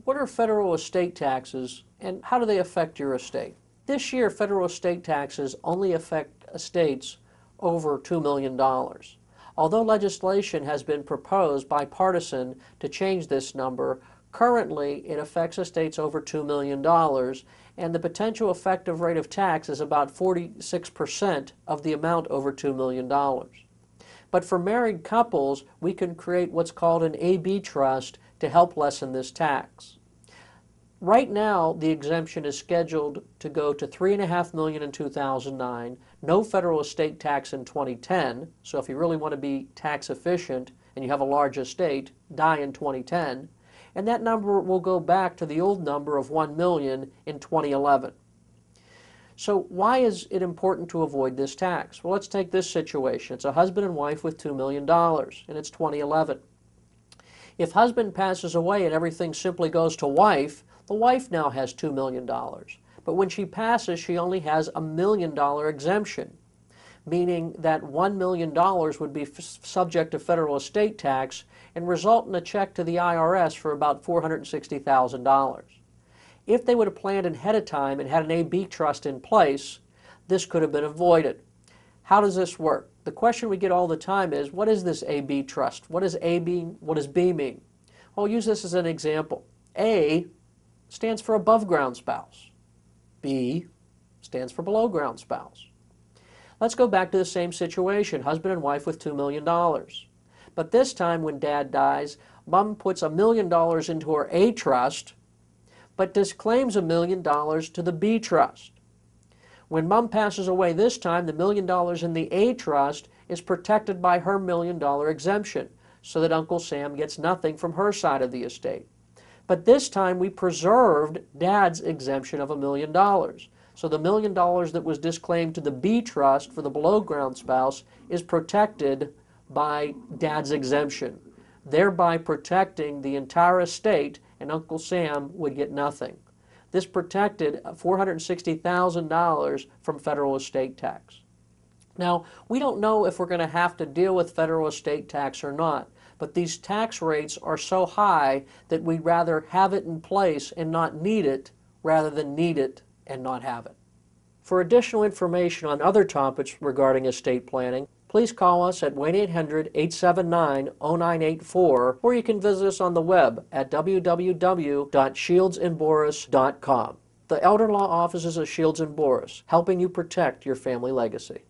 What are federal estate taxes and how do they affect your estate? This year, federal estate taxes only affect estates over $2 million. Although legislation has been proposed bipartisan to change this number, currently it affects estates over $2 million, and the potential effective rate of tax is about 46% of the amount over $2 million. But for married couples, we can create what's called an AB trust to help lessen this tax. Right now, the exemption is scheduled to go to $3.5 million in 2009, no federal estate tax in 2010, so if you really want to be tax efficient and you have a large estate, die in 2010, and that number will go back to the old number of $1 million in 2011. So why is it important to avoid this tax? Well, let's take this situation. It's a husband and wife with $2 million, and it's 2011. If husband passes away and everything simply goes to wife, the wife now has $2 million. But when she passes, she only has a $1 million exemption, meaning that $1 million would be subject to federal estate tax and result in a check to the IRS for about $460,000. If they would have planned ahead of time and had an AB trust in place, this could have been avoided. How does this work? The question we get all the time is, what is this AB trust? What does B mean? Well, I'll use this as an example. A stands for above ground spouse. B stands for below ground spouse. Let's go back to the same situation, husband and wife with $2 million. But this time when dad dies, mom puts $1 million into her A trust, but disclaims $1 million to the B trust. When mom passes away this time, the $1 million in the A trust is protected by her $1 million exemption, so that Uncle Sam gets nothing from her side of the estate. But this time we preserved dad's exemption of $1 million. So the $1 million that was disclaimed to the B trust for the below ground spouse is protected by dad's exemption, thereby protecting the entire estate, and Uncle Sam would get nothing. This protected $460,000 from federal estate tax. Now, we don't know if we're going to have to deal with federal estate tax or not, but these tax rates are so high that we'd rather have it in place and not need it rather than need it and not have it. For additional information on other topics regarding estate planning, please call us at 1-800-879-0984, or you can visit us on the web at www.shieldsandboris.com. The Elder Law Offices of Shields and Boris, helping you protect your family legacy.